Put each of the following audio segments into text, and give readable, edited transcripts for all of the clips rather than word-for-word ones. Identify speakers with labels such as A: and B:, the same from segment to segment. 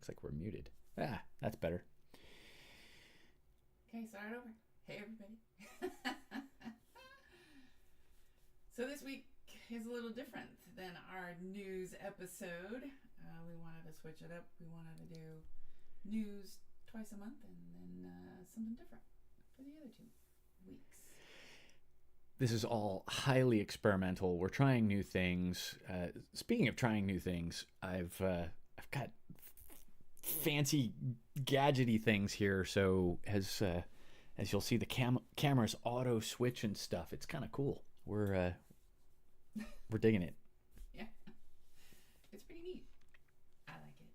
A: Looks like we're muted. Ah, that's better.
B: Okay, start over. Hey, everybody. So this week is a little different than our news episode. We wanted to switch it up. We wanted to do news twice a month and then something different for the other 2 weeks.
A: This is all highly experimental. We're trying new things. Speaking of trying new things, I've got fancy gadgety things here. So as you'll see, the camera's auto switch and stuff. It's kind of cool. We're digging it.
B: Yeah, it's pretty neat. I like it.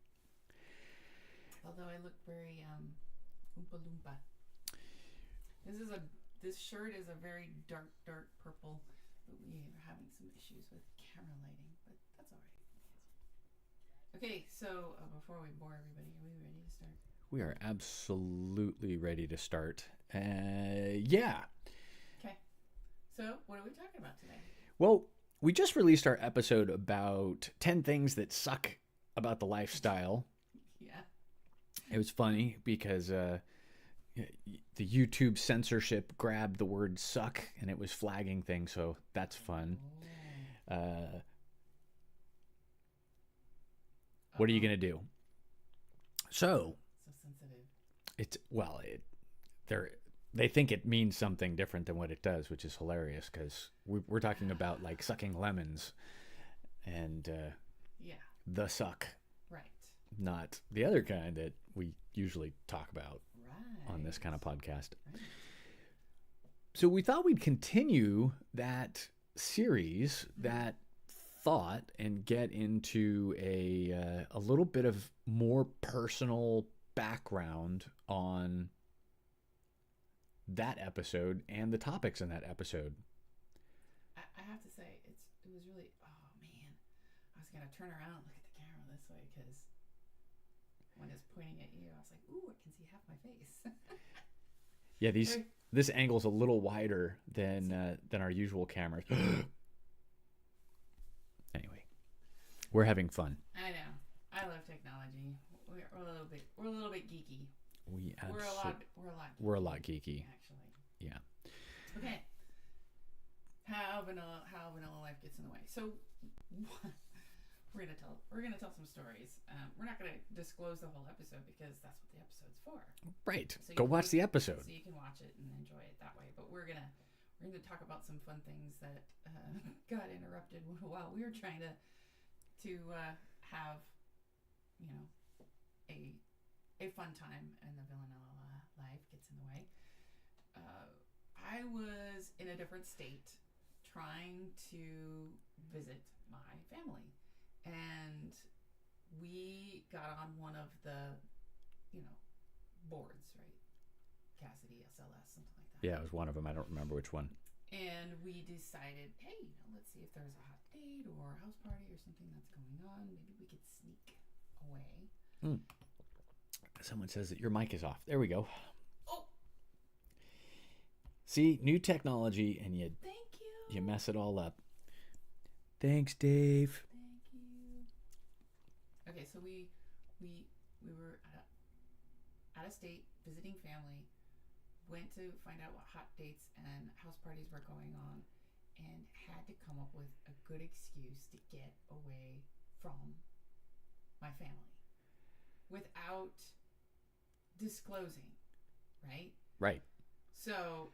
B: Although I look very oompa loompa. This shirt is a very dark purple, but we are having some issues with camera lighting, but that's all right. Okay, so before we bore everybody, are we ready to start?
A: We are absolutely ready to start. Yeah.
B: Okay. So, what are we talking about today?
A: Well, we just released our episode about 10 things that suck about the lifestyle.
B: Yeah.
A: It was funny because the YouTube censorship grabbed the word suck and it was flagging things, so that's fun. What are you going to do? So
B: sensitive.
A: They think it means something different than what it does, which is hilarious because we're talking about like sucking lemons and the suck.
B: Right.
A: Not the other kind that we usually talk about on this kind of podcast.
B: Right.
A: So we thought we'd continue that series, that thought, and get into a little bit of more personal background on that episode and the topics in that episode.
B: I have to say, it was really, oh man, I was going to turn around and look at the camera this way because when it's pointing at you, I was like, ooh, I can see half my face.
A: Yeah, this angle's a little wider than our usual cameras. Anyway, we're having fun.
B: I know. I love technology. We're a little bit geeky.
A: We're a lot geeky.
B: Actually.
A: Yeah.
B: Okay. How vanilla life gets in the way. So we're gonna tell some stories. We're not gonna disclose the whole episode because that's what the episode's for.
A: Right.
B: So
A: Go watch the episode.
B: So you can watch it and enjoy it that way. But we're gonna talk about some fun things that got interrupted while we were trying to have a fun time, and the vanilla life gets in the way. I was in a different state trying to visit my family, and we got on one of the boards, right? Cassidy, SLS, something like that.
A: Yeah, it was one of them. I don't remember which one.
B: And we decided, hey, let's see if there's a hot date or a house party or something that's going on. Maybe we could sneak away.
A: Someone says that your mic is off. There we go.
B: Oh.
A: See, new technology, and
B: Thank you.
A: You mess it all up. Thanks, Dave.
B: Thank you. Okay, so we were out of state visiting family. Went to find out what hot dates and house parties were going on, and had to come up with a good excuse to get away from my family without disclosing, right?
A: Right.
B: So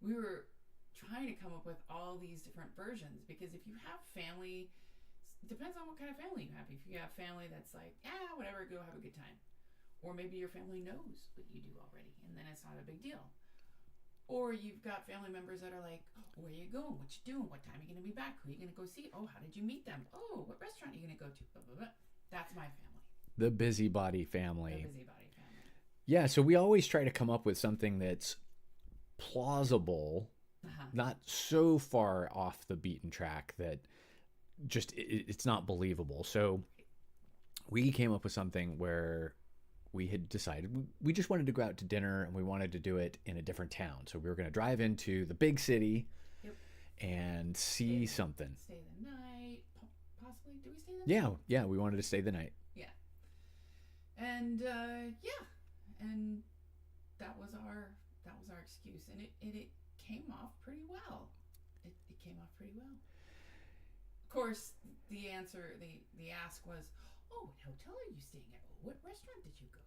B: we were trying to come up with all these different versions, because if you have family, it depends on what kind of family you have. If you have family that's like, yeah, whatever, go have a good time. Or maybe your family knows what you do already, and then it's not a big deal. Or you've got family members that are like, oh, where are you going? What you doing? What time are you going to be back? Who are you going to go see? Oh, how did you meet them? Oh, what restaurant are you going to go to? Blah, blah, blah. That's my family.
A: The busybody family.
B: The busybody family.
A: Yeah, so we always try to come up with something that's plausible, not so far off the beaten track that just it's not believable. So we came up with something where we had decided we just wanted to go out to dinner, and we wanted to do it in a different town. So we were going to drive into the big city and see something.
B: Stay the night, possibly. Did we stay the night?
A: Yeah, we wanted to stay the night.
B: Yeah. And yeah, and that was our excuse, and it came off pretty well. It came off pretty well. Of course, the answer, the ask was, "Oh, what hotel are you staying at? Oh, what restaurant did you go?"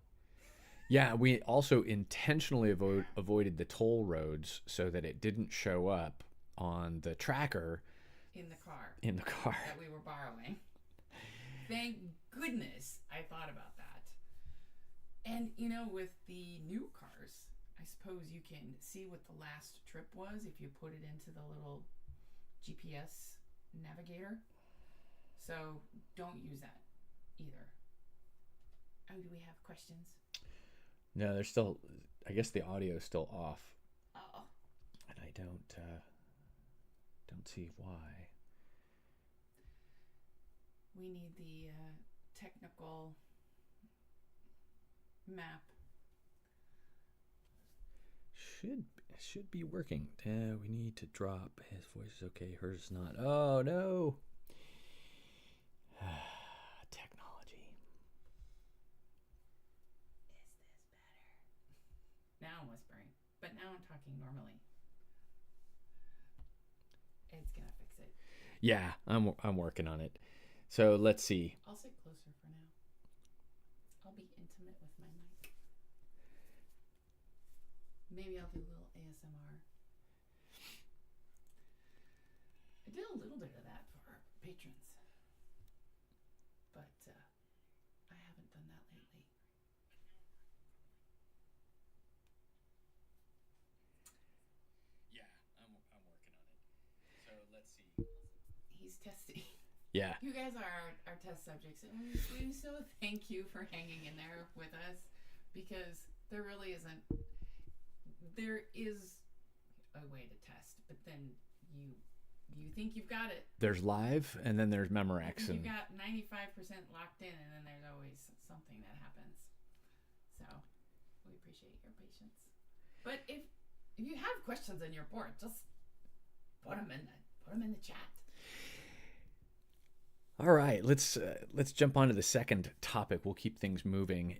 A: Yeah, we also intentionally avoided the toll roads so that it didn't show up on the tracker
B: In the car
A: in the car.
B: that we were borrowing. Thank goodness I thought about that. And with the new cars, I suppose you can see what the last trip was if you put it into the little GPS navigator. So don't use that either. Oh, do we have questions?
A: No, there's still. I guess the audio is still off,
B: Oh,
A: and I don't see why.
B: we need the technical map.
A: Should be working. We need to drop. His voice is okay. Hers is not. Oh no. Technology.
B: Is this better? Now I'm whispering, but now I'm talking normally. It's gonna fix it.
A: Yeah, I'm working on it. So let's see.
B: I'll sit closer for now. I'll be intimate with my mic. Maybe I'll do a little ASMR. I did a little bit of that for our patrons, but I haven't done that lately.
A: Yeah, I'm working on it. So let's see.
B: He's testing.
A: Yeah.
B: You guys are our test subjects, and we so thank you for hanging in there with us, because there really isn't. There is a way to test, but then you think you've got it.
A: There's live, and then there's Memorex,
B: You
A: and
B: got 95% locked in, and then there's always something that happens. So we appreciate your patience. But if you have questions on your board, just put them in the chat.
A: all right, let's jump on to the second topic. We'll keep things moving.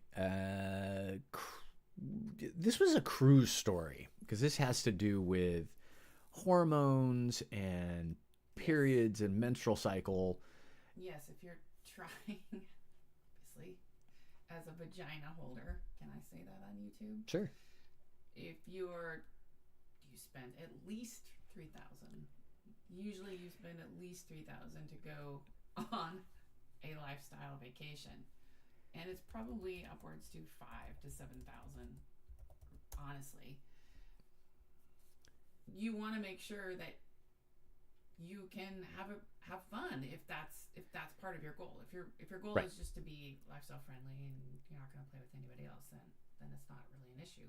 A: This was a cruise story because this has to do with hormones and periods and menstrual cycle.
B: Yes, if you're trying, obviously, as a vagina holder, can I say that on YouTube?
A: Sure.
B: If you spend at least $3,000. Usually, you spend at least $3,000 to go on a lifestyle vacation, and it's probably upwards to $5,000 to $7,000. Honestly, you want to make sure that you can have fun if that's part of your goal. If your goal
A: Right.
B: is just to be lifestyle friendly and you're not going to play with anybody else, then it's not really an issue.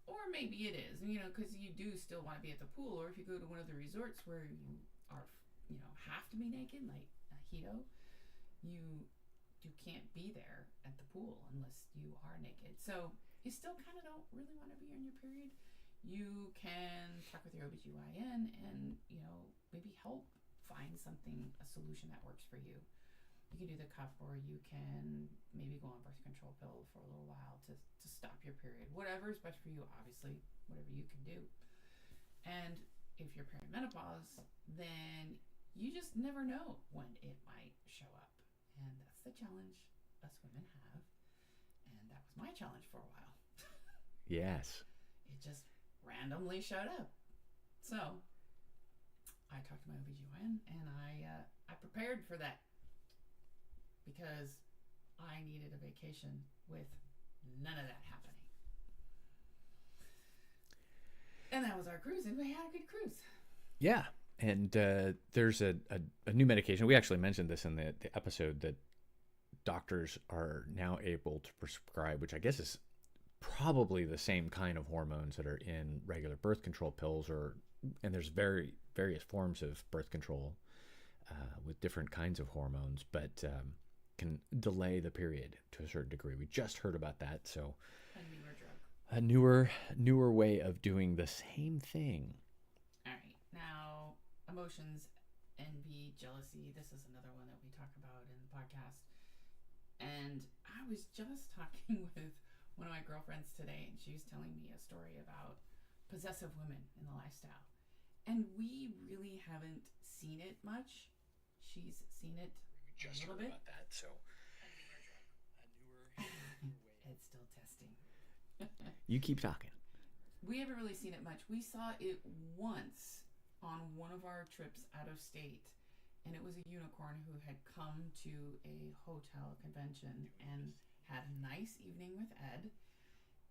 B: Or maybe it is, because you do still want to be at the pool, or if you go to one of the resorts where you are, have to be naked, like Hito, you can't be there at the pool unless you are naked. So you still kind of don't really want to be on your period. You can talk with your OBGYN and, maybe help find a solution that works for you. You can do the cup, or you can maybe go on birth control pill for a little while to stop your period. Whatever is best for you, obviously, whatever you can do. And if you're perimenopause, then you just never know when it might show up. And that's the challenge us women have. And that was my challenge for a while.
A: Yes.
B: It just randomly showed up. So I talked to my OBGYN, and I prepared for that, because I needed a vacation with none of that happening. And that was our cruise, and we had a good cruise.
A: Yeah. And there's a new medication. We actually mentioned this in the episode that doctors are now able to prescribe, which I guess is probably the same kind of hormones that are in regular birth control pills, and there's various forms of birth control with different kinds of hormones, but can delay the period to a certain degree. We just heard about that, so
B: A newer drug.
A: a newer way of doing the same thing.
B: All right, now emotions, envy, jealousy. This is another one that we talk about in the podcast. And I was just talking with one of my girlfriends today, and she was telling me a story about possessive women in the lifestyle. And we really haven't seen it much. She's seen it a little bit.
A: About that, so
B: It's still testing.
A: you keep talking.
B: We haven't really seen it much. We saw it once on one of our trips out of state, and it was a unicorn who had come to a hotel convention and had a nice evening with Ed.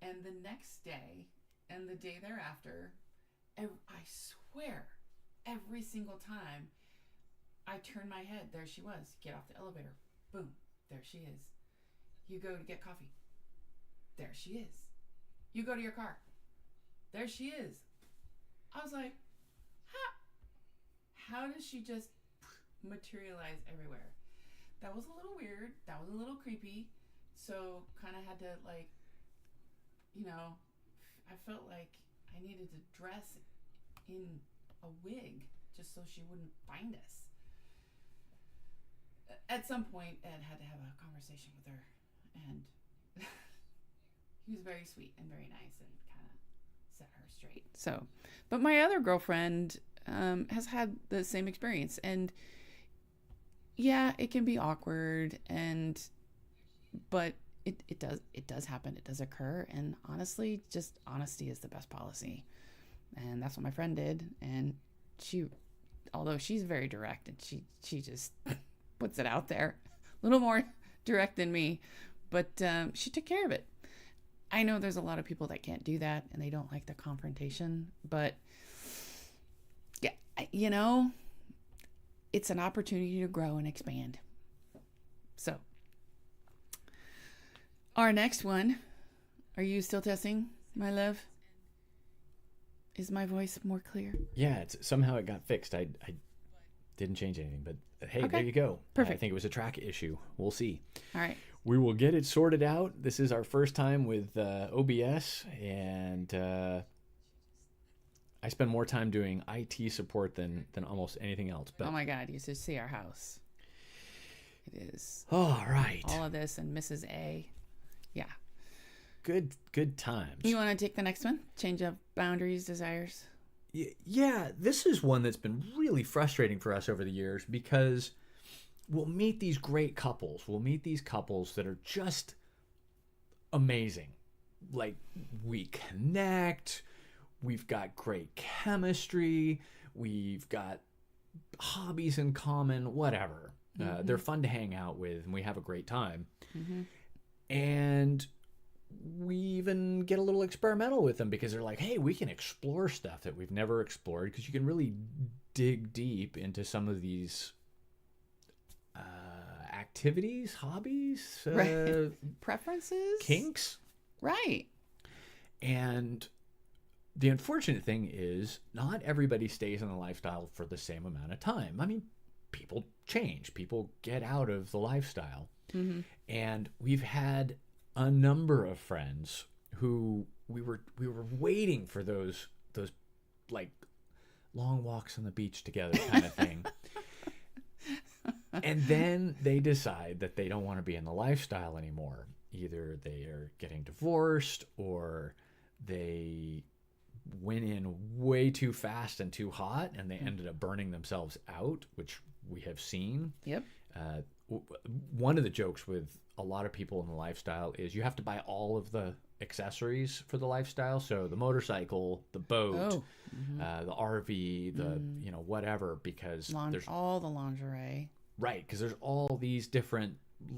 B: And the next day and the day thereafter, I swear, every single time I turned my head, there she was. Get off the elevator. Boom. There she is. You go to get coffee. There she is. You go to your car. There she is. I was like, how does she just materialize everywhere? That was a little weird. That was a little creepy. So kind of had to I felt like I needed to dress in a wig just so she wouldn't find us. At some point, Ed had to have a conversation with her, and he was very sweet and very nice and kind of set her straight. So, but my other girlfriend has had the same experience, and yeah, it can be awkward, but it does happen. It does occur, and honestly, just honesty is the best policy, and that's what my friend did. And although she's very direct, and she just puts it out there, a little more direct than me, but she took care of it. I know there's a lot of people that can't do that, and they don't like the confrontation, but yeah, it's an opportunity to grow and expand. So, our next one, are you still testing, my love? Is my voice more clear?
A: Yeah, somehow it got fixed. I didn't change anything, but hey,
B: okay.
A: There you go.
B: Perfect.
A: I think it was a track issue. We'll see.
B: All right.
A: We will get it sorted out. This is our first time with OBS, and I spend more time doing IT support than almost anything else. But
B: oh my God, you should see our house. It is.
A: All right.
B: All of this and Mrs. A. Yeah.
A: Good times.
B: You want to take the next one? Change of boundaries, desires?
A: Yeah, this is one that's been really frustrating for us over the years because we'll meet these great couples. We'll meet these couples that are just amazing. Like, we connect. We've got great chemistry. We've got hobbies in common, whatever.
B: Mm-hmm.
A: They're fun to hang out with, and we have a great time.
B: Mm-hmm.
A: And we even get a little experimental with them because they're like, hey, we can explore stuff that we've never explored, because you can really dig deep into some of these activities, hobbies,
B: right. Preferences,
A: kinks.
B: Right.
A: And the unfortunate thing is not everybody stays in the lifestyle for the same amount of time. I mean, people change. People get out of the lifestyle.
B: Mm-hmm.
A: And we've had a number of friends who we were waiting for those like long walks on the beach together kind of thing. And then they decide that they don't want to be in the lifestyle anymore. Either they are getting divorced, or they went in way too fast and too hot, and they ended up burning themselves out, which we have seen.
B: Yep.
A: One of the jokes with a lot of people in the lifestyle is you have to buy all of the accessories for the lifestyle. So the motorcycle, the boat, the RV, the whatever, because there's
B: all the lingerie.
A: Right, because there's all these different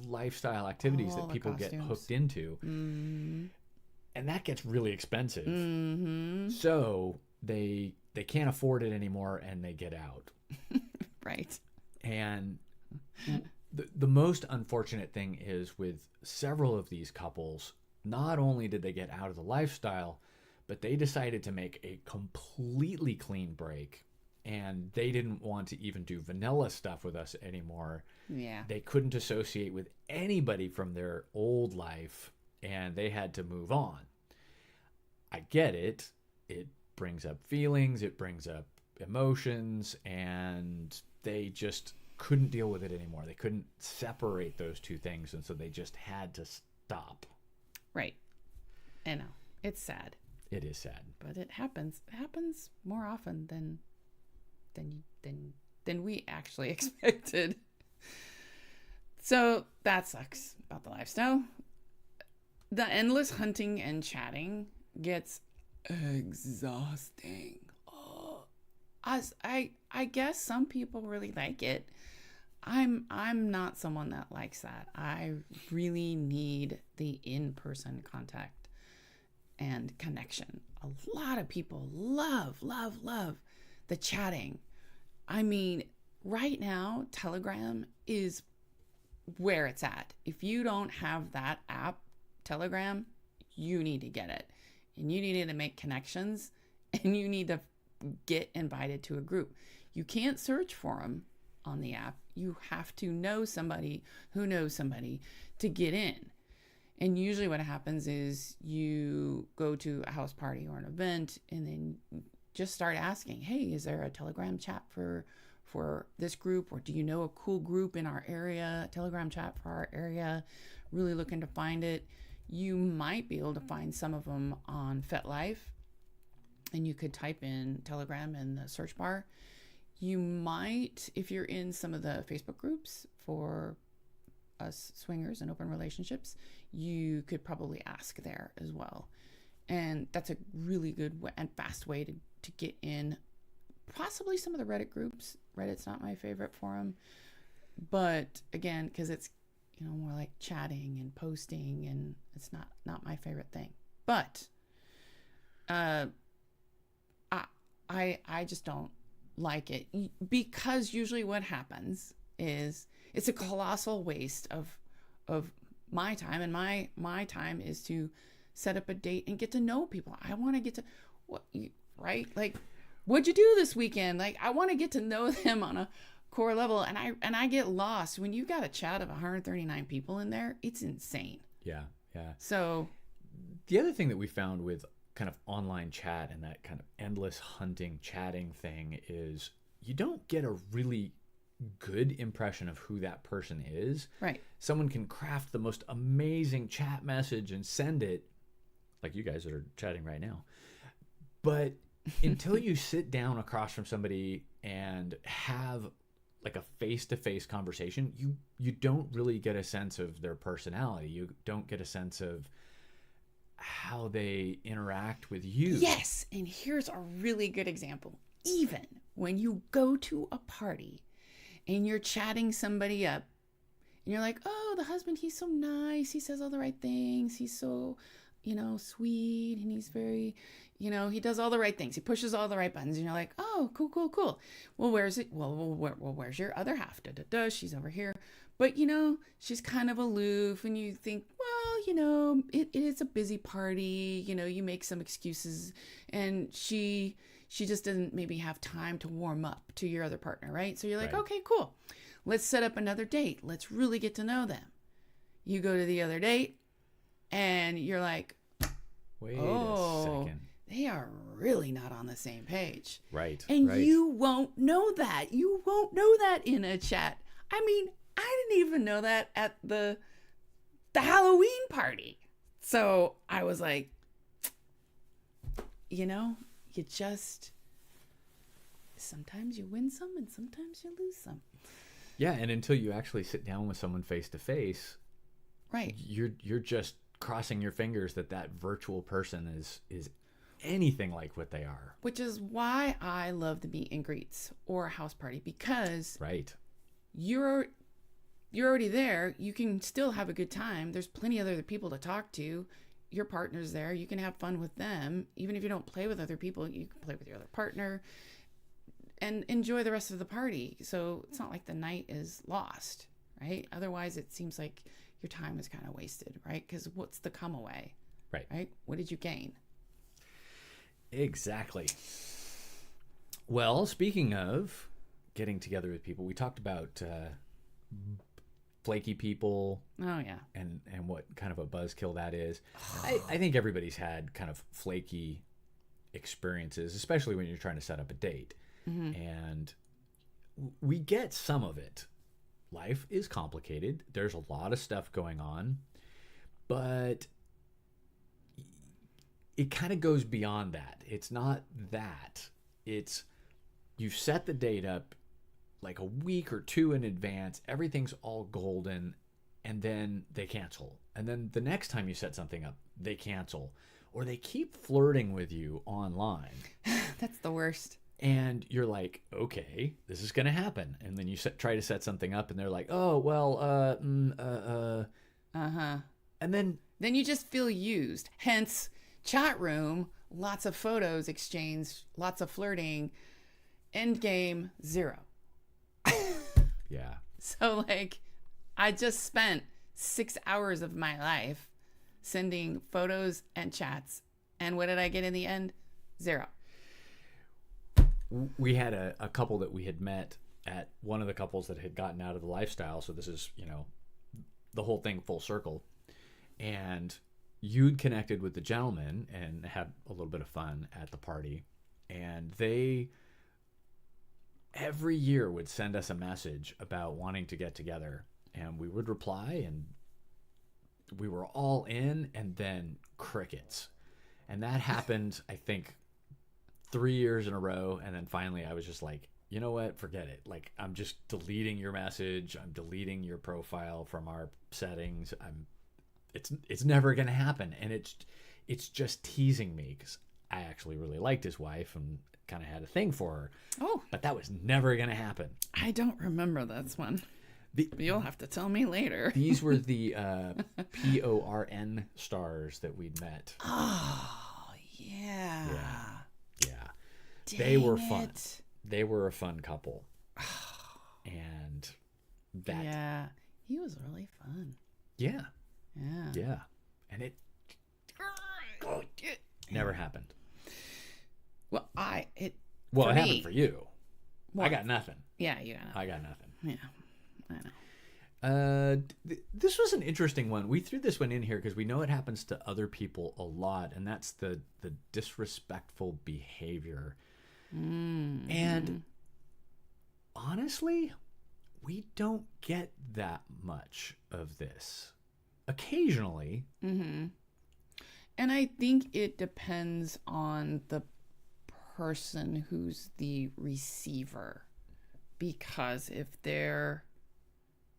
A: lifestyle activities that people get hooked into.
B: Mm-hmm.
A: And that gets really expensive.
B: Mm-hmm.
A: So they can't afford it anymore, and they get out.
B: Right.
A: And the most unfortunate thing is with several of these couples, not only did they get out of the lifestyle, but they decided to make a completely clean break, and they didn't want to even do vanilla stuff with us anymore.
B: Yeah.
A: They couldn't associate with anybody from their old life, and they had to move on. I get it. It brings up feelings, it brings up emotions, and they just couldn't deal with it anymore. They couldn't separate those two things, and so they just had to stop.
B: Right. I know. It's sad.
A: It is sad.
B: But it happens. It happens more often than we actually expected. So that sucks about the lifestyle. The endless hunting and chatting gets exhausting. Oh, I guess some people really like it. I'm not someone that likes that. I really need the in-person contact and connection. A lot of people love the chatting. I mean, right now, Telegram is where it's at. If you don't have that app, Telegram, you need to get it. And you need to make connections, and you need to get invited to a group. You can't search for them on the app. You have to know somebody who knows somebody to get in. And usually what happens is you go to a house party or an event and then just start asking, hey, is there a Telegram chat for this group? Or do you know a cool group in our area, Telegram chat for our area? Really looking to find it. You might be able to find some of them on FetLife, and you could type in Telegram in the search bar. You might, if you're in some of the Facebook groups for us swingers and open relationships, you could probably ask there as well. And that's a really good and fast way to get in possibly some of the Reddit groups. Reddit's not my favorite forum, but again, because it's more like chatting and posting, and it's not my favorite thing. But I just don't like it, because usually what happens is it's a colossal waste of my time, and my time is to set up a date and get to know people. I want to get to right, like, what'd you do this weekend? Like, I want to get to know them on a core level, and I get lost when you got a chat of 139 people in there. It's insane.
A: Yeah.
B: So
A: the other thing that we found with kind of online chat and that kind of endless hunting, chatting thing is you don't get a really good impression of who that person is.
B: Right.
A: Someone can craft the most amazing chat message and send it, like you guys that are chatting right now. But until you sit down across from somebody and have like a face-to-face conversation, you don't really get a sense of their personality. You don't get a sense of how they interact with you.
B: Yes, and here's a really good example. Even when you go to a party and you're chatting somebody up, and you're like, oh, the husband, he's so nice. He says all the right things. He's so, sweet, and he's very, he does all the right things. He pushes all the right buttons, and you're like, oh, cool. Well, where's it? Well, where's your other half? She's over here. But, she's kind of aloof, and you think, well, it is a busy party. You make some excuses, and she just doesn't maybe have time to warm up to your other partner, right? So you're like,
A: right.
B: Okay, cool. Let's set up another date. Let's really get to know them. You go to the other date, and you're like,
A: wait a second.
B: They are really not on the same page.
A: Right.
B: And
A: right.
B: you won't know that. You won't know that in a chat. I mean, I didn't even know that at the Halloween party. So I was like, you just, sometimes you win some and sometimes you lose some.
A: Yeah, and until you actually sit down with someone face to face,
B: right,
A: you're just crossing your fingers that virtual person is anything like what they are.
B: Which is why I love the meet and greets or a house party, because
A: right,
B: you're already there. You can still have a good time. There's plenty of other people to talk to. Your partner's there. You can have fun with them. Even if you don't play with other people, you can play with your other partner and enjoy the rest of the party. So it's not like the night is lost, right? Otherwise, it seems like your time is kind of wasted, right? Because what's the come away? Right? What did you gain?
A: Exactly. Well, speaking of getting together with people, we talked about flaky people.
B: Oh, yeah.
A: And what kind of a buzzkill that is. I think everybody's had kind of flaky experiences, especially when you're trying to set up a date.
B: Mm-hmm.
A: And we get some of it. Life is complicated. There's a lot of stuff going on, but it kind of goes beyond that. It's not that. It's you set the date up like a week or two in advance. Everything's all golden, and then they cancel. And then the next time you set something up, they cancel. Or they keep flirting with you online.
B: That's the worst.
A: And you're like, okay, this is going to happen. And then you try to set something up, and they're like, oh, well,
B: Uh-huh.
A: And then
B: you just feel used. Hence, chat room, lots of photos exchanged, lots of flirting. End game, 0.
A: yeah.
B: So, like, I just spent 6 hours of my life sending photos and chats. And what did I get in the end? 0.
A: We had a couple that we had met at one of the couples that had gotten out of the lifestyle. So this is, the whole thing full circle. And you'd connected with the gentleman and had a little bit of fun at the party. And they every year would send us a message about wanting to get together. And we would reply, and we were all in, and then crickets. And that happened, I think, 3 years in a row. And then finally I was just like, you know what, forget it. Like, I'm just deleting your message. I'm deleting your profile from our settings. It's never going to happen. And it's just teasing me, because I actually really liked his wife and kind of had a thing for her.
B: Oh.
A: But that was never going to happen.
B: I don't remember this one. You'll have to tell me later.
A: These were the PORN stars that we'd met.
B: Oh, yeah.
A: Yeah.
B: Dang
A: they were fun.
B: it.
A: They were a fun couple. And that.
B: Yeah. He was really fun.
A: Yeah.
B: Yeah.
A: Yeah. And it never happened.
B: Well, it
A: happened
B: me.
A: for you.
B: What?
A: I got nothing.
B: Yeah, you got it.
A: I got nothing.
B: Yeah, I know.
A: This was an interesting one. We threw this one in here because we know it happens to other people a lot, and that's the disrespectful behavior.
B: Mm-hmm.
A: And honestly, we don't get that much of this. Occasionally.
B: Mm-hmm. And I think it depends on the person who's the receiver. Because if they're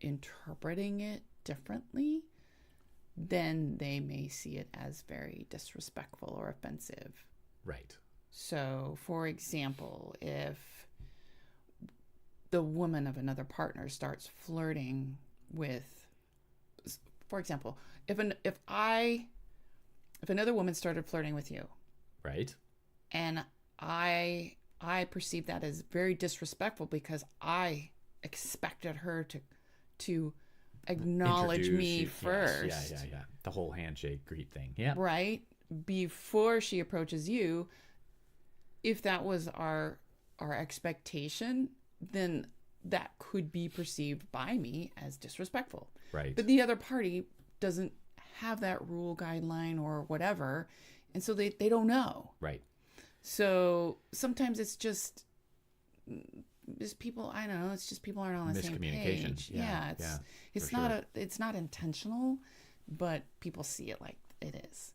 B: interpreting it differently, then they may see it as very disrespectful or offensive.
A: Right.
B: So, for example, if the woman of another partner starts flirting with, for example, if another woman started flirting with you,
A: right,
B: and I perceive that as very disrespectful because I expected her to acknowledge me first.
A: Yes. Yeah. The whole handshake greet thing. Yeah.
B: Right? Before she approaches you, if that was our expectation, then that could be perceived by me as disrespectful.
A: Right.
B: But the other party doesn't have that rule, guideline, or whatever, and so they don't know.
A: Right.
B: So sometimes it's just people. I don't know. It's just people aren't on the same page.
A: Yeah.
B: It's not intentional, but people see it like it is.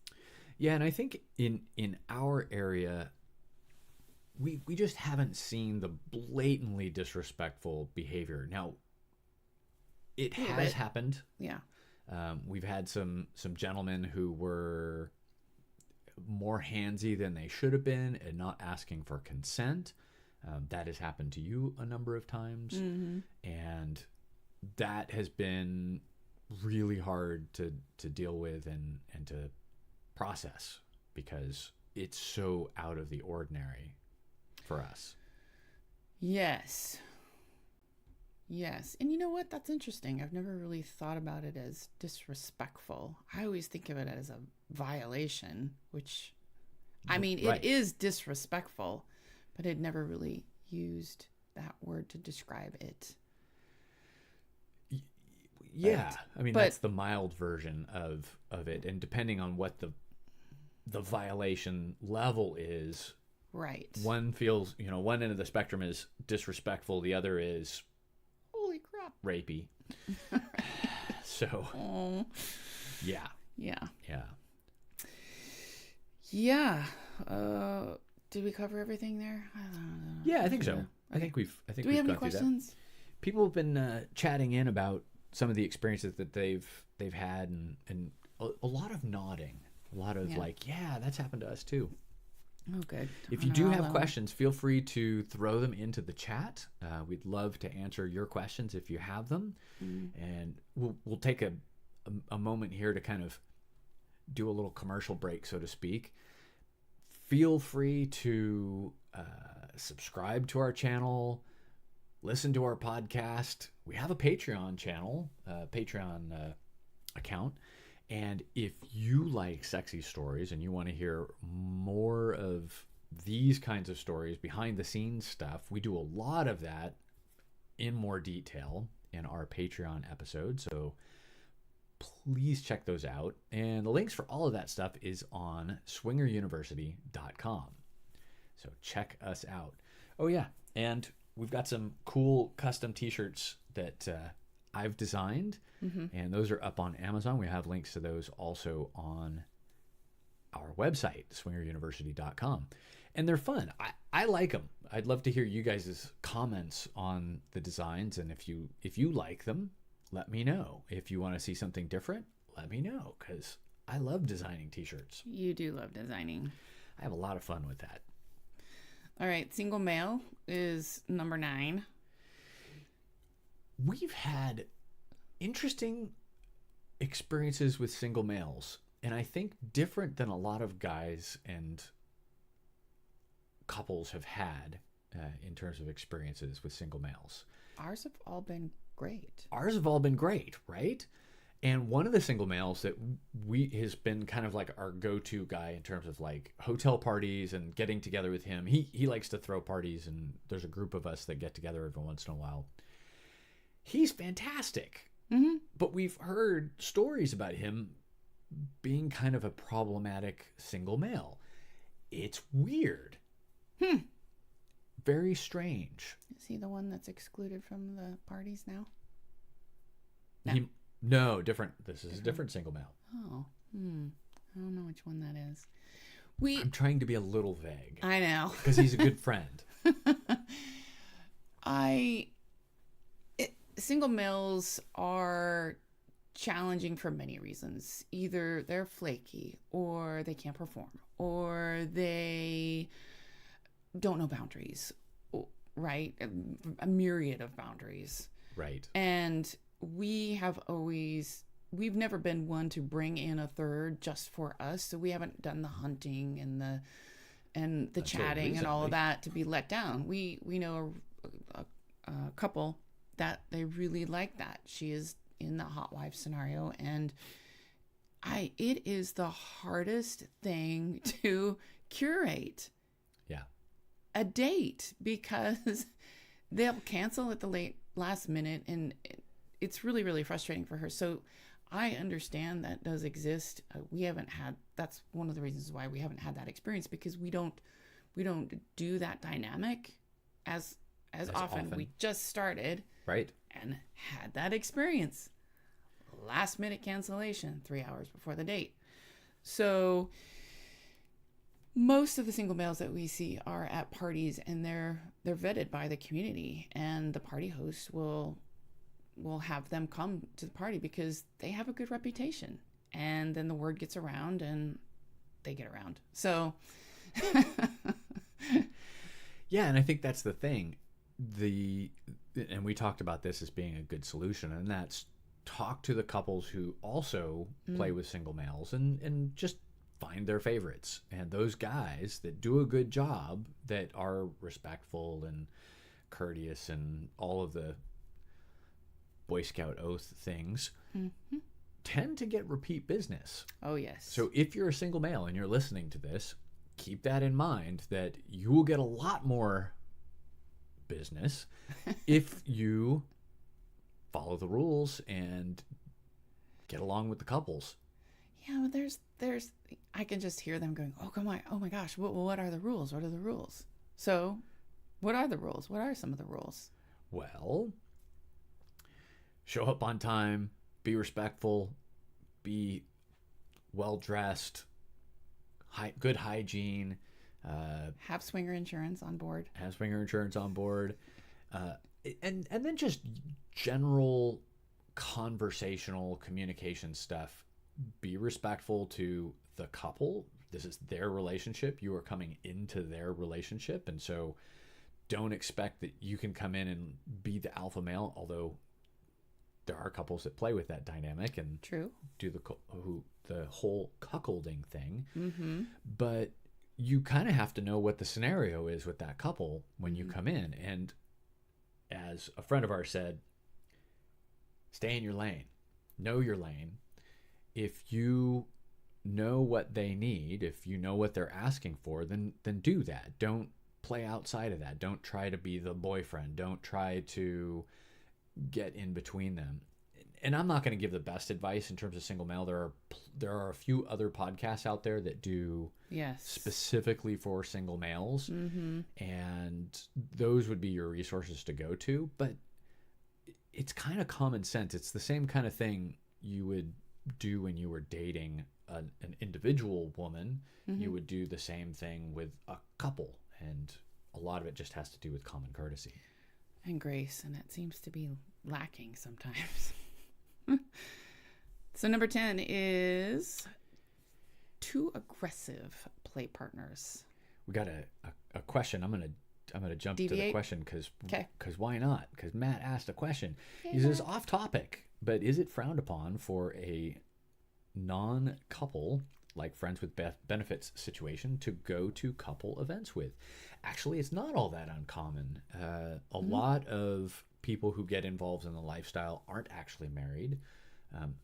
A: Yeah, and I think in our area, we just haven't seen the blatantly disrespectful behavior. Now, it has happened.
B: Yeah.
A: We've had some gentlemen who were more handsy than they should have been and not asking for consent. That has happened to you a number of times.
B: Mm-hmm.
A: And that has been really hard to deal with and to process, because it's so out of the ordinary for us.
B: Yes. And you know what? That's interesting. I've never really thought about it as disrespectful. I always think of it as a violation, which, I mean,
A: Right.
B: It is disrespectful, but I'd never really used that word to describe it.
A: Yeah. I mean, that's the mild version of it. And depending on what the violation level is,
B: Right.
A: One feels, one end of the spectrum is disrespectful, the other is, holy crap, rapey. So, yeah.
B: Yeah.
A: Yeah.
B: Yeah. Did we cover everything there?
A: Yeah, I think so. I think we've
B: Do we have any questions?
A: People have been chatting in about some of the experiences that they've had, and a lot of nodding, a lot of like, yeah, that's happened to us too.
B: Oh, good.
A: If you do have questions, feel free to throw them into the chat. We'd love to answer your questions if you have them, and we'll take a moment here to kind of do a little commercial break, so to speak. Feel free to subscribe to our channel, listen to our podcast. We have a Patreon channel, Patreon account. And if you like sexy stories and you want to hear more of these kinds of stories, behind the scenes stuff, we do a lot of that in more detail in our Patreon episodes. So please check those out. And the links for all of that stuff is on swingeruniversity.com. So check us out. Oh yeah, and we've got some cool custom t-shirts that I've designed, and those are up on Amazon. We have links to those also on our website, swingeruniversity.com. And they're fun. I like them. I'd love to hear you guys' comments on the designs, and if you like them, let me know. If you want to see something different, let me know, because I love designing t-shirts.
B: You do love designing.
A: I have a lot of fun with that.
B: All right, single male is number 9.
A: We've had interesting experiences with single males, and I think different than a lot of guys and couples have had in terms of experiences with single males.
B: Ours have all been great.
A: Ours have all been great, right? And one of the single males that has been kind of like our go-to guy in terms of like hotel parties and getting together with him. He likes to throw parties, and there's a group of us that get together every once in a while. He's fantastic. But we've heard stories about him being kind of a problematic single male. It's weird. Very strange.
B: Is he the one that's excluded from the parties now?
A: No, different. This is a different single male.
B: Oh, I don't know which one that is.
A: I'm trying to be a little vague.
B: I know.
A: Because he's a good friend.
B: Single males are challenging for many reasons. Either they're flaky, or they can't perform, or they don't know boundaries, right? A myriad of boundaries.
A: Right. And
B: we've never been one to bring in a third just for us. So we haven't done the hunting and the chatting and all of that to be let down. We know a couple that they really like that. She is in the hot wife scenario, and it is the hardest thing to curate.
A: Yeah.
B: A date, because they'll cancel at the last minute, and it's really, really frustrating for her. So I understand that does exist. That's one of the reasons why we haven't had that experience, because we don't do that dynamic as often. We just started.
A: Right.
B: And had that experience. Last minute cancellation 3 hours before the date. So most of the single males that we see are at parties, and they're vetted by the community, and the party host will have them come to the party because they have a good reputation, and then the word gets around and they get around. So
A: yeah, and I think that's the thing. And we talked about this as being a good solution, and that's talk to the couples who also play with single males and just find their favorites. And those guys that do a good job, that are respectful and courteous and all of the Boy Scout oath things, tend to get repeat business.
B: Oh, yes.
A: So if you're a single male and you're listening to this, keep that in mind, that you will get a lot more business if you follow the rules and get along with the couples.
B: Yeah, but there's I can just hear them going, oh come on, oh my gosh, what are the rules? What are the rules? So, what are the rules? What are some of the rules?
A: Well, show up on time, be respectful, be well dressed, good hygiene,
B: Have swinger insurance on board.
A: have swinger insurance on board, uh, and then just general conversational communication stuff. Be respectful to the couple. This is their relationship. You are coming into their relationship, and so don't expect that you can come in and be the alpha male. Although there are couples that play with that dynamic and
B: True.
A: do the whole cuckolding thing.
B: Mm-hmm.
A: But you kind of have to know what the scenario is with that couple when you come in. And as a friend of ours said, stay in your lane, know your lane. If you know what they need, if you know what they're asking for, then do that. Don't play outside of that. Don't try to be the boyfriend. Don't try to get in between them. And I'm not going to give the best advice in terms of single male. There are a few other podcasts out there that do specifically for single males, and those would be your resources to go to. But it's kind of common sense. It's the same kind of thing you would do when you were dating an individual woman. You would do the same thing with a couple, and a lot of it just has to do with common courtesy
B: and grace, and it seems to be lacking sometimes. So number 10 is too aggressive play partners.
A: We got a question. I'm gonna jump to the question because why not? Because Matt asked a question. He says, off topic, but is it frowned upon for a non-couple, like friends with benefits situation, to go to couple events with? Actually, it's not all that uncommon. A lot of people who get involved in the lifestyle aren't actually married.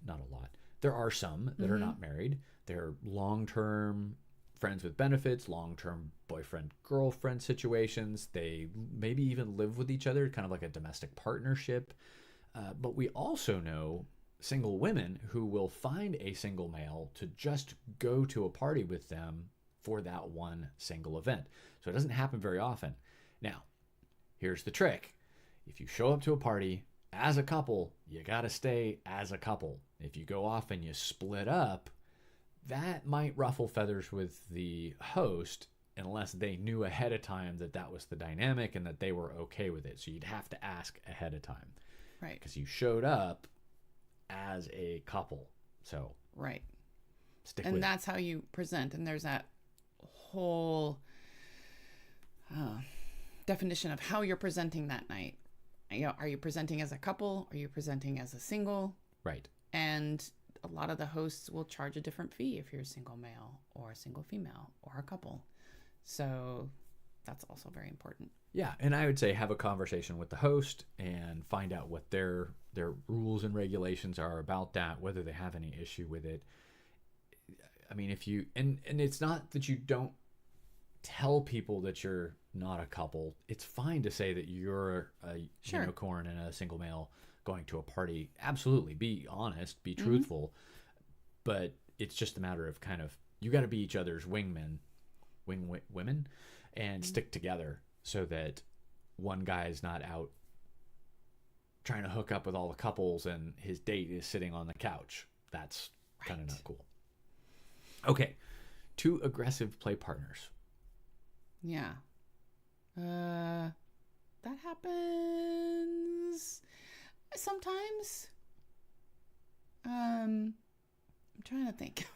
A: Not a lot. There are some that are not married. They're long-term friends with benefits, long-term boyfriend-girlfriend situations. They maybe even live with each other, kind of like a domestic partnership. But we also know single women who will find a single male to just go to a party with them for that one single event. So it doesn't happen very often. Now, here's the trick. If you show up to a party as a couple, you got to stay as a couple. If you go off and you split up, that might ruffle feathers with the host unless they knew ahead of time that that was the dynamic and that they were okay with it. So you'd have to ask ahead of time.
B: Right.
A: Because you showed up as a couple. So
B: right.
A: Stick
B: and
A: with
B: that's how you present. And there's that whole definition of how you're presenting that night. Are you presenting as a couple? Are you presenting as a single?
A: Right.
B: And a lot of the hosts will charge a different fee if you're a single male or a single female or a couple. So that's also very important.
A: Yeah, and I would say have a conversation with the host and find out what their rules and regulations are about that, whether they have any issue with it. I mean, if you and it's not that you don't tell people that you're not a couple. It's fine to say that you're a unicorn and a single male going to a party. Absolutely, be honest, be truthful. But it's just a matter of kind of, you got to be each other's women, and stick together so that one guy is not out trying to hook up with all the couples and his date is sitting on the couch. That's kind of not cool. Okay, 2 aggressive play partners.
B: Yeah. That happens sometimes. I'm trying to think.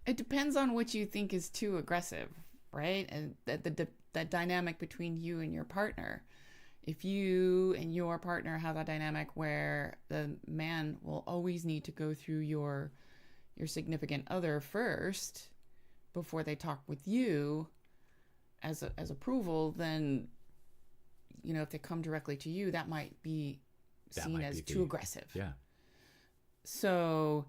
B: It depends on what you think is too aggressive, right? And the dynamic between you and your partner. If you and your partner have a dynamic where the man will always need to go through your significant other first before they talk with you as approval, then, you know, if they come directly to you, that might be seen as too aggressive.
A: Yeah.
B: So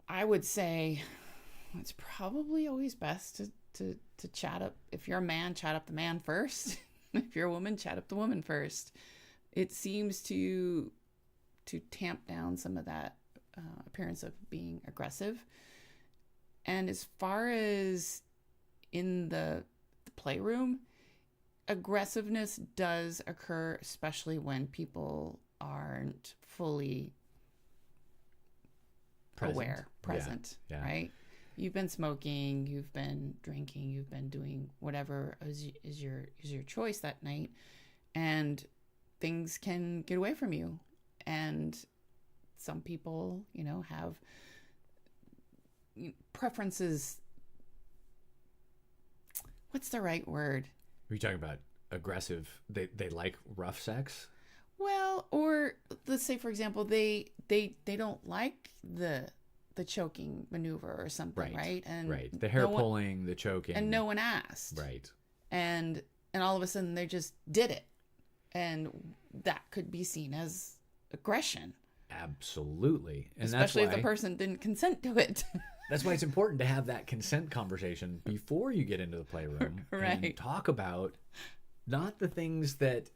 B: I would say it's probably always best to chat up. If you're a man, chat up the man first. If you're a woman, chat up the woman first. It seems to tamp down some of that appearance of being aggressive. And as far as in the playroom, aggressiveness does occur, especially when people aren't fully present, right? You've been smoking, you've been drinking, you've been doing whatever is your choice that night, and things can get away from you. And some people, have preferences. What's the right word?
A: Are you talking about aggressive? They like rough sex?
B: Well, or let's say, for example, they don't like the choking maneuver or something, right? And
A: right, the hair pulling, the choking,
B: and no one asked,
A: right?
B: And all of a sudden they just did it, and that could be seen as aggression.
A: Absolutely, and
B: especially if the person didn't consent to it.
A: That's why it's important to have that consent conversation before you get into the playroom,
B: right?
A: And talk about not the things that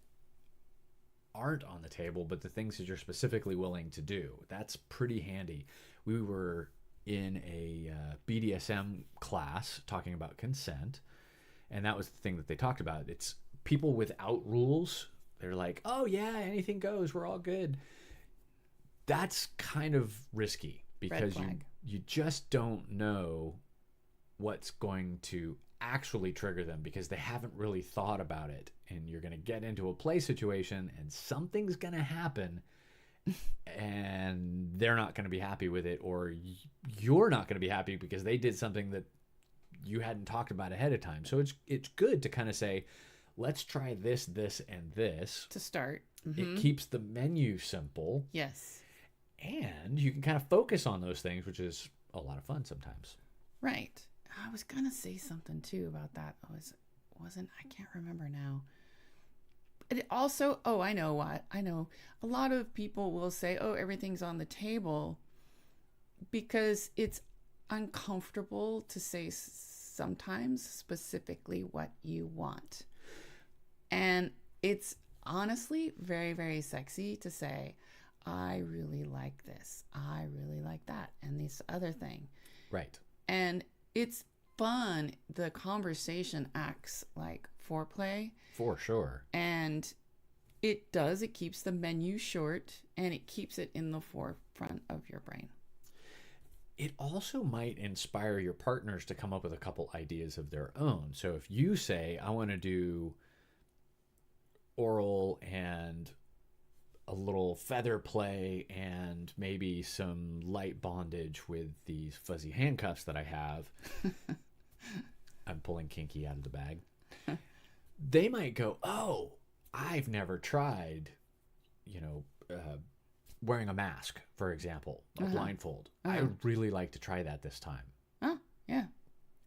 A: aren't on the table, but the things that you're specifically willing to do. That's pretty handy. We were in a BDSM class talking about consent, and that was the thing that they talked about. It's people without rules. They're like, oh yeah, anything goes, we're all good. That's kind of risky because you just don't know what's going to actually trigger them because they haven't really thought about it, and you're going to get into a play situation and something's going to happen and they're not going to be happy with it, or you're not going to be happy because they did something that you hadn't talked about ahead of time. So it's good to kind of say, let's try this, this, and this
B: to start.
A: It keeps the menu simple.
B: Yes.
A: And you can kind of focus on those things, which is a lot of fun sometimes.
B: Right. I was going to say something too about that. I can't remember now. It also, I know a lot of people will say, oh, everything's on the table, because it's uncomfortable to say sometimes specifically what you want. And it's honestly very, very sexy to say, I really like this, I really like that, and this other thing.
A: Right.
B: And it's fun. The conversation acts like foreplay.
A: For sure.
B: And it keeps the menu short, and it keeps it in the forefront of your brain.
A: It also might inspire your partners to come up with a couple ideas of their own. So if you say, I want to do oral and a little feather play and maybe some light bondage with these fuzzy handcuffs that I have. I'm pulling kinky out of the bag. They might go, oh, I've never tried, wearing a mask, for example, a blindfold. I would really like to try that this time.
B: Oh, yeah.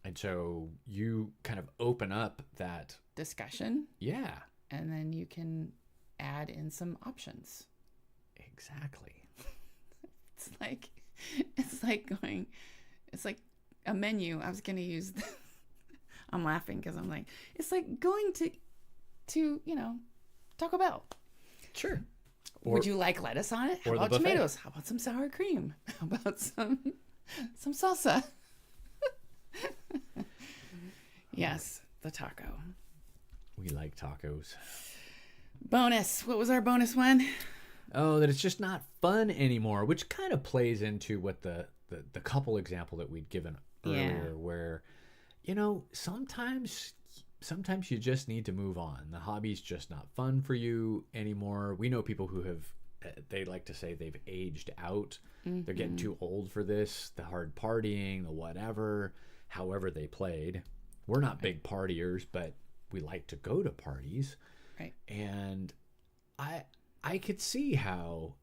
A: And so you kind of open up that
B: discussion.
A: Yeah.
B: And then you can add in some options.
A: Exactly.
B: It's like a menu. I was going to use I'm laughing because I'm like, it's like going to Taco Bell.
A: Sure.
B: Would you like lettuce on it? How about tomatoes? How about some sour cream? How about some salsa? Yes, the taco.
A: We like tacos.
B: Bonus. What was our bonus one?
A: Oh, that it's just not fun anymore, which kind of plays into what the couple example that we'd given earlier, where, sometimes you just need to move on. The hobby's just not fun for you anymore. We know people who have, they like to say they've aged out. Mm-hmm. They're getting too old for this, the hard partying, the whatever, however they played. We're not big partiers, but we like to go to parties.
B: Right.
A: And I could see how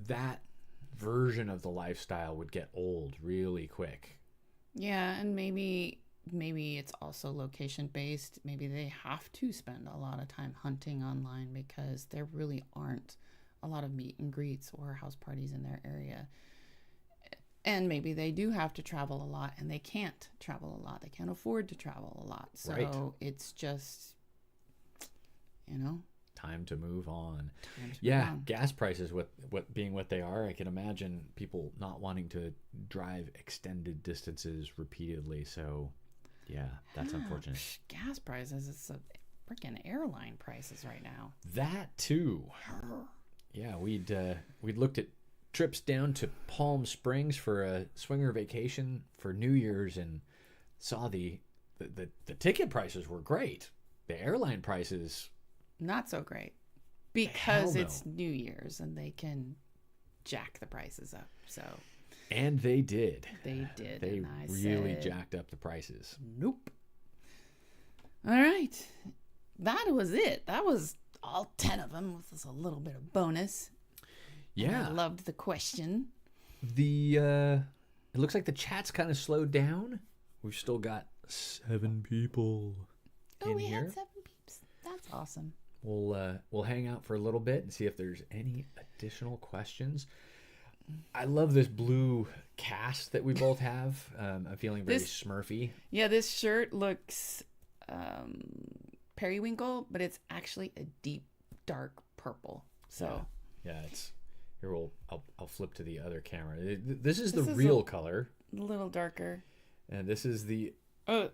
A: that version of the lifestyle would get old really quick.
B: Yeah, and maybe it's also location based. Maybe they have to spend a lot of time hunting online because there really aren't a lot of meet and greets or house parties in their area. And maybe they do have to travel a lot, and they can't travel a lot. They can't afford to travel a lot. So It's just,
A: time to move on.
B: Time to
A: Yeah,
B: move on.
A: gas prices being what they are, I can imagine people not wanting to drive extended distances repeatedly. So, yeah, that's unfortunate.
B: Gas prices, it's a freaking airline prices right now.
A: That too. Yeah, we'd looked at trips down to Palm Springs for a swinger vacation for New Year's and saw the ticket prices were great. The airline prices,
B: not so great, because
A: no.
B: it's New Year's and they can jack the prices up. So,
A: and they did.
B: They did.
A: They
B: and I
A: really
B: said,
A: jacked up the prices.
B: Nope. All right, that was it. That was all 10 of them with a little bit of bonus.
A: Yeah,
B: and I loved the question.
A: It looks like the chat's kind of slowed down. We've still got 7 people.
B: We
A: here.
B: had 7 peeps. That's awesome.
A: We'll hang out for a little bit and see if there's any additional questions. I love this blue cast that we both have. I'm feeling very Smurfy.
B: Yeah, this shirt looks periwinkle, but it's actually a deep dark purple. So
A: yeah, it's here. I'll flip to the other camera. This is the real color.
B: A little darker.
A: And this is the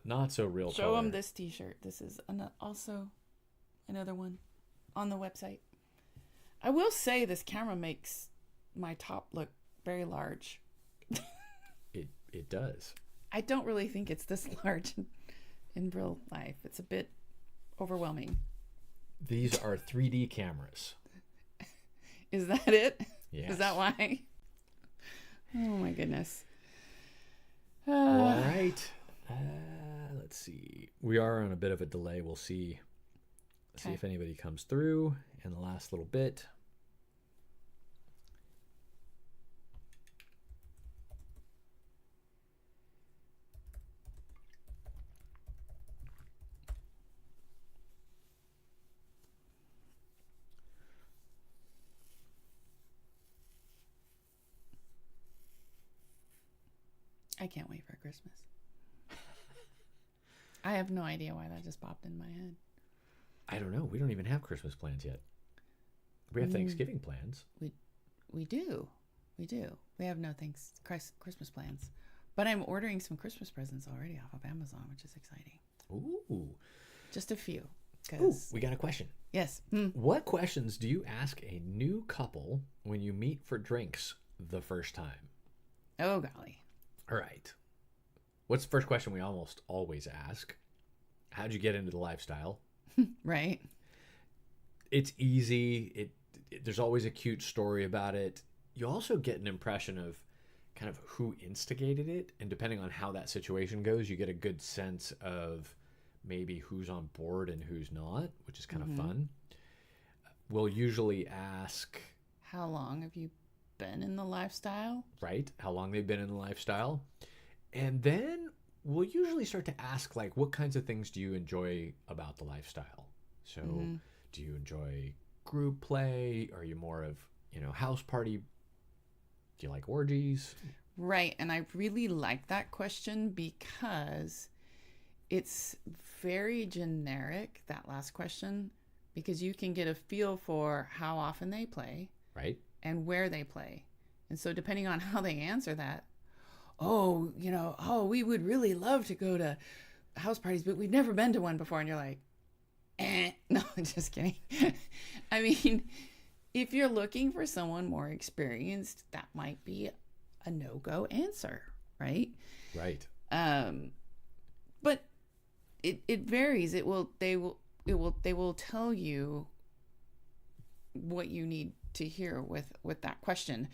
A: not so real color.
B: Show them this t-shirt. This is also another one on the website. I will say this camera makes my top look very large.
A: It does.
B: I don't really think it's this large in real life. It's a bit overwhelming.
A: These are 3D cameras.
B: Is that it?
A: Yes.
B: Is that why? Oh my goodness.
A: All right. Let's see. We are on a bit of a delay. We'll see if anybody comes through in the last little bit.
B: I can't wait for Christmas. I have no idea why that just popped in my head.
A: I don't know. We don't even have Christmas plans yet. We have Thanksgiving plans.
B: We do. We have no Christmas plans. But I'm ordering some Christmas presents already off of Amazon, which is exciting.
A: Ooh.
B: Just a few.
A: Ooh, we got a question.
B: Yes.
A: What questions do you ask a new couple when you meet for drinks the first time?
B: Oh, golly.
A: All right. What's the first question we almost always ask? How'd you get into the lifestyle?
B: Right.
A: It's easy. There's always a cute story about it. You also get an impression of kind of who instigated it. And depending on how that situation goes, you get a good sense of maybe who's on board and who's not, which is kind of fun. We'll usually ask,
B: how long have you been in the lifestyle?
A: Right. How long they've been in the lifestyle. And then we'll usually start to ask, like, what kinds of things do you enjoy about the lifestyle? So do you enjoy group play? Are you more of, house party? Do you like orgies?
B: Right. And I really like that question because it's very generic, that last question, because you can get a feel for how often they play.
A: Right.
B: And where they play. And so depending on how they answer that, we would really love to go to house parties, but we've never been to one before. And you're like, no, just kidding. I mean, if you're looking for someone more experienced, that might be a no-go answer, right?
A: Right.
B: But it varies. They will tell you what you need to hear with that question.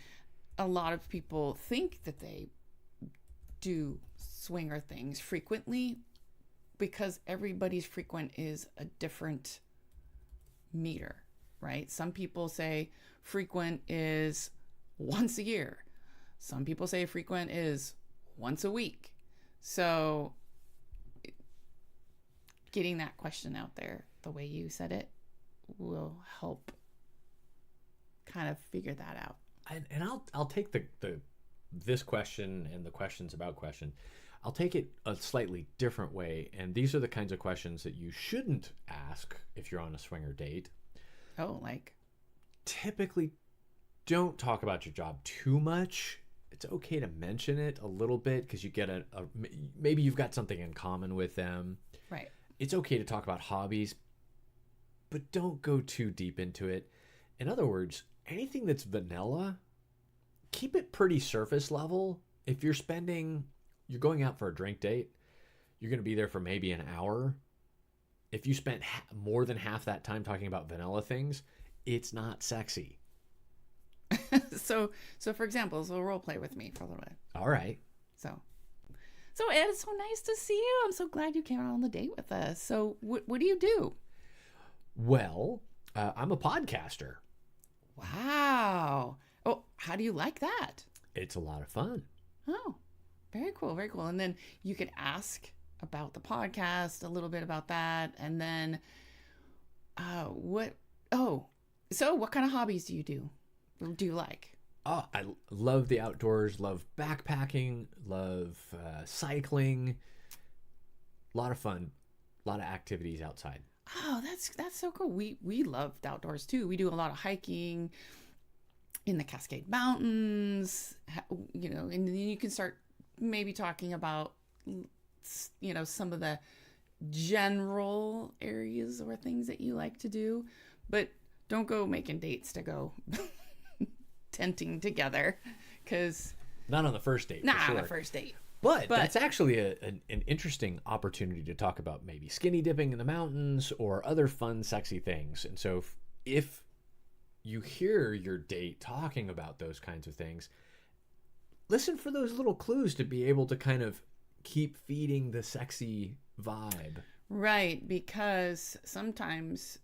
B: A lot of people think that they do swinger things frequently because everybody's frequent is a different meter, right? Some people say frequent is once a year. Some people say frequent is once a week. So getting that question out there the way you said it will help kind of figure that out.
A: And I'll take this question and the questions about question. I'll take it a slightly different way. And these are the kinds of questions that you shouldn't ask if you're on a swinger date.
B: Oh, like?
A: Typically don't talk about your job too much. It's okay to mention it a little bit because you get maybe you've got something in common with them.
B: Right.
A: It's okay to talk about hobbies, but don't go too deep into it. In other words, anything that's vanilla, keep it pretty surface level. If you're going out for a drink date, you're going to be there for maybe an hour. If you spent more than half that time talking about vanilla things, it's not sexy.
B: So for example, role play with me for a little bit.
A: All right.
B: So Ed, it's so nice to see you. I'm so glad you came out on the date with us. So what do you do?
A: Well, I'm a podcaster.
B: Wow. Oh, how do you like that?
A: It's a lot of fun.
B: Oh, very cool. Very cool. And then you could ask about the podcast, a little bit about that. And then what kind of hobbies do you like?
A: Oh, I love the outdoors, love backpacking, love cycling. A lot of fun, a lot of activities outside.
B: Oh, that's so cool. We love the outdoors too. We do a lot of hiking in the Cascade Mountains, and then you can start maybe talking about, some of the general areas or things that you like to do, but don't go making dates to go tenting together, because
A: not on the first date.
B: Not on the first date.
A: But that's actually an interesting opportunity to talk about maybe skinny dipping in the mountains or other fun, sexy things. And so if you hear your date talking about those kinds of things, listen for those little clues to be able to kind of keep feeding the sexy vibe.
B: Right, because sometimes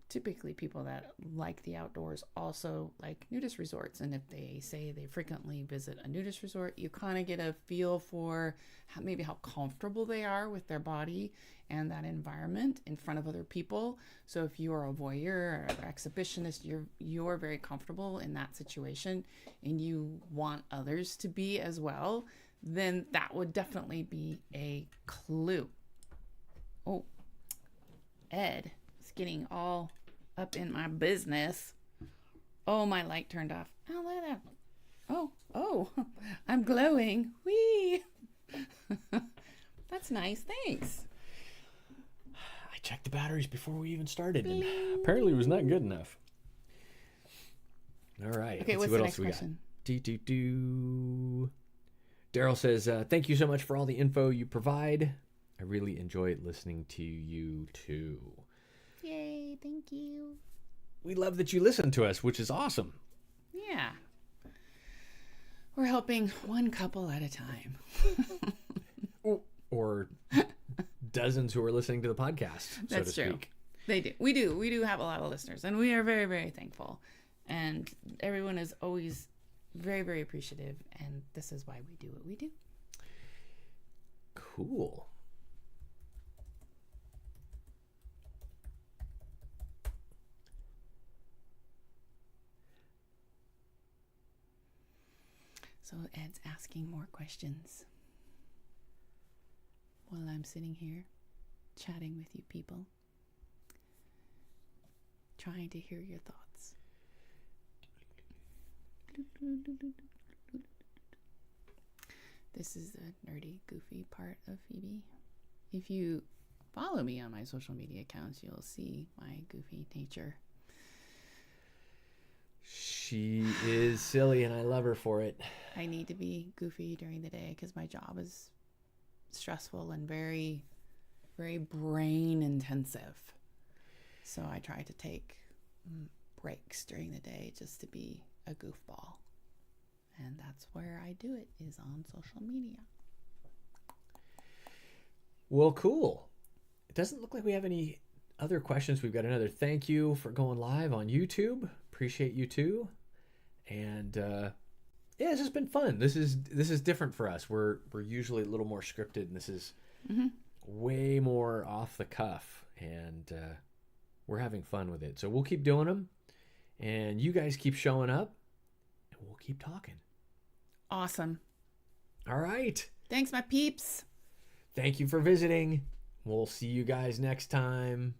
B: typically people that like the outdoors also like nudist resorts. And if they say they frequently visit a nudist resort, you kind of get a feel for maybe how comfortable they are with their body and that environment in front of other people. So if you are a voyeur or exhibitionist, you're very comfortable in that situation and you want others to be as well, then that would definitely be a clue. Oh, Ed is getting all up in my business. Oh, my light turned off. Oh, look at that. Oh, I'm glowing. Whee! That's nice. Thanks.
A: I checked the batteries before we even started, and apparently it was not good enough. All right.
B: Okay, what's the next question?
A: Daryl says, thank you so much for all the info you provide. I really enjoy listening to you too.
B: Yay, thank you.
A: We love that you listen to us, which is awesome.
B: Yeah. We're helping one couple at a time.
A: Or dozens who are listening to the podcast, so to speak.
B: They do. We do have a lot of listeners, and we are very, very thankful. And everyone is always very, very appreciative, and this is why we do what we do.
A: Cool.
B: So Ed's asking more questions while I'm sitting here chatting with you people, trying to hear your thoughts. This is the nerdy, goofy part of Phoebe. If you follow me on my social media accounts, you'll see my goofy nature.
A: She is silly, and I love her for it.
B: I need to be goofy during the day because my job is stressful and very, very brain intensive. So I try to take breaks during the day just to be a goofball. And that's where I do it, is on social media.
A: Well, cool. It doesn't look like we have any other questions. We've got another thank you for going live on YouTube. Appreciate you too. And yeah, this has been fun. This is different for us. We're usually a little more scripted, and this is way more off the cuff, and we're having fun with it. So we'll keep doing them, and you guys keep showing up, and we'll keep talking.
B: Awesome.
A: All right.
B: Thanks, my peeps.
A: Thank you for visiting. We'll see you guys next time.